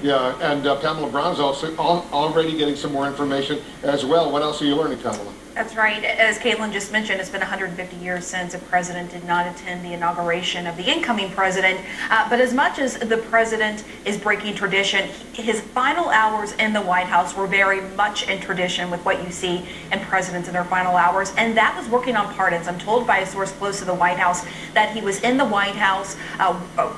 Yeah, and Pamela Brown's also already getting some more information as well. What else are you learning, Pamela? That's right. As Caitlin just mentioned, it's been 150 years since a president did not attend the inauguration of the incoming president. But as much as the president is breaking tradition, his final hours in the White House were very much in tradition with what you see in presidents in their final hours. And that was working on pardons. I'm told by a source close to the White House that he was in the White House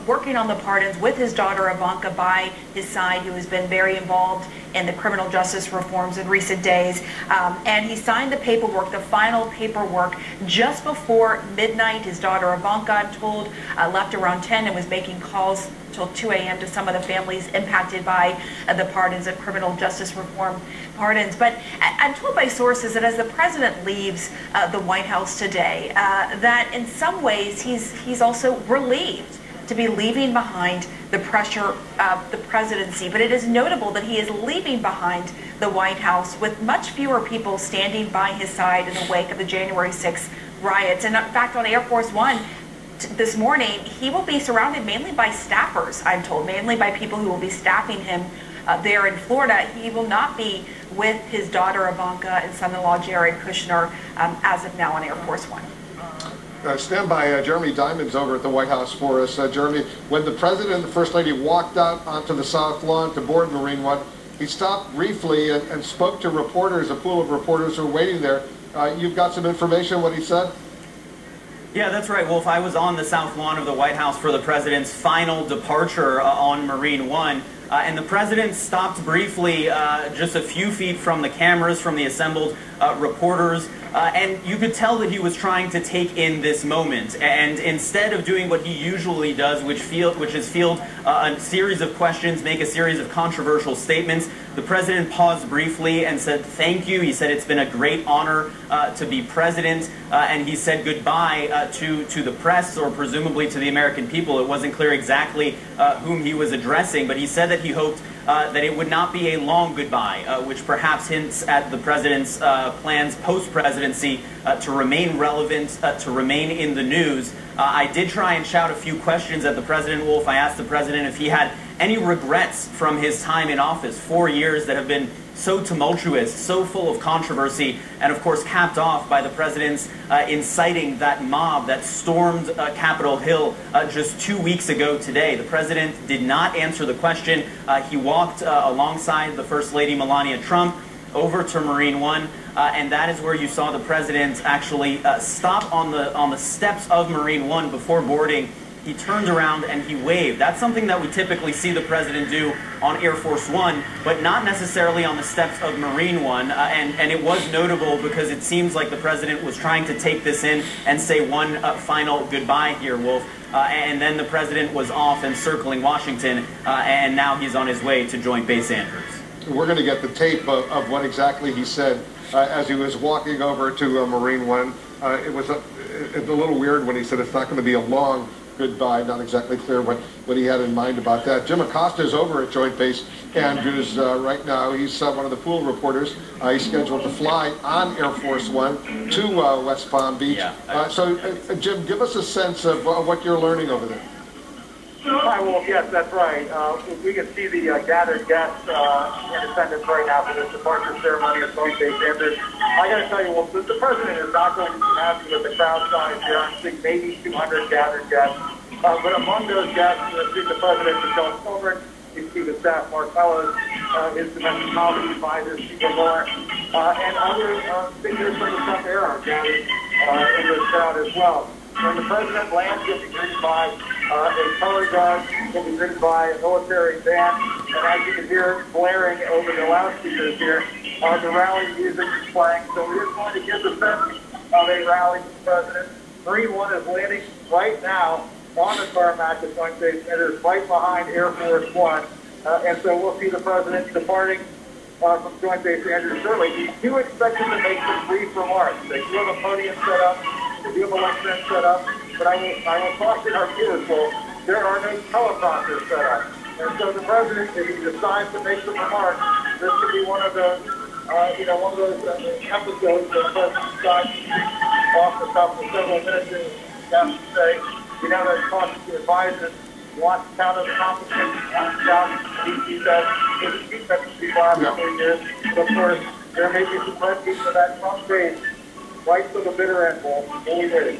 working on the pardons with his daughter Ivanka by his side, who has been very involved in the criminal justice reforms in recent days. And he signed the paperwork, the final paperwork, just before midnight. His daughter Ivanka, I'm told, left around 10 and was making calls till 2 a.m. to some of the families impacted by the pardons and criminal justice reform pardons. But I'm told by sources that as the president leaves the White House today, that in some ways he's also relieved to be leaving behind the pressure of the presidency. But it is notable that he is leaving behind the White House with much fewer people standing by his side in the wake of the January 6th riots. And in fact, on Air Force One this morning, he will be surrounded mainly by staffers, I'm told, mainly by people who will be staffing him there in Florida. He will not be with his daughter Ivanka and son-in-law Jared Kushner as of now on Air Force One. Stand by. Jeremy Diamond's over at the White House for us. Jeremy, when the President and the First Lady walked out onto the South Lawn to board Marine One, he stopped briefly and spoke to reporters, a pool of reporters who were waiting there. You've got some information on what he said? Yeah, that's right, Wolf. I was on the South Lawn of the White House for the President's final departure on Marine One. And the President stopped briefly just a few feet from the cameras, from the assembled reporters, and you could tell that he was trying to take in this moment. And instead of doing what he usually does, which is field a series of questions, make a series of controversial statements, the President paused briefly and said thank you. He said it's been a great honor to be President, and he said goodbye to the press, or presumably to the American people. It wasn't clear exactly whom he was addressing, but he said that he hoped that it would not be a long goodbye, which perhaps hints at the President's plans post-presidency to remain relevant, to remain in the news. I did try and shout a few questions at the President, Wolf. I asked the President if he had any regrets from his time in office, 4 years that have been so tumultuous, so full of controversy, and of course capped off by the President's inciting that mob that stormed Capitol Hill just 2 weeks ago today. The President did not answer the question. He walked alongside the First Lady Melania Trump over to Marine One, and that is where you saw the President actually stop on the steps of Marine One before boarding. He turned around and he waved. That's something that we typically see the President do on Air Force One, but not necessarily on the steps of Marine One. And it was notable because it seems like the President was trying to take this in and say one final goodbye here, Wolf. And then the President was off and circling Washington, and now he's on his way to Joint Base Andrews. We're going to get the tape of what exactly he said as he was walking over to Marine One. It was a little weird when he said it's not going to be a long goodbye. Not exactly clear what he had in mind about that. Jim Acosta is over at Joint Base Andrews right now. He's one of the pool reporters. He's scheduled to fly on Air Force One to West Palm Beach. Yeah. So, Jim, give us a sense of what you're learning over there. Hi, Wolf. Yes, that's right. We can see the gathered guests in attendance right now for this departure ceremony at Joint Base Andrews. I got to tell you, Wolf, the President is not going to be happy with the crowd size here. I'm seeing maybe 200 gathered guests. But among those guests, you see the President, Michelle Silver, you see the staff, Mark Fellows, his domestic policy advisor, Stephen Moore, and other figures from the Trump era are gathered in this crowd as well. When the President lands, he'll be greeted by a color guard, he'll be greeted by a military band, and as you can hear blaring over the loudspeakers here, the rally music is playing. So we are going to get the sense of a rally for the President. Marine One is landing right now on the tarmac at Joint Base Andrews, right behind Air Force One. And so we'll see the President departing from Joint Base Andrews shortly. We do expect him to make some brief remarks. They do have a podium set up. They do have a lectern set up, but I will caution our viewers, well, there are no teleprompters set up. And so the President, if he decides to make some remarks, this could be one of those, one of those episodes where the President decides to speak off the top of several minutes and has to say, that caution to advisors wants to count as accomplishments, wants to count, he says, his defense to be far for 3 years. But of course, there may be some red people that Trump face right to the bitter end, Wolf. Fully ready.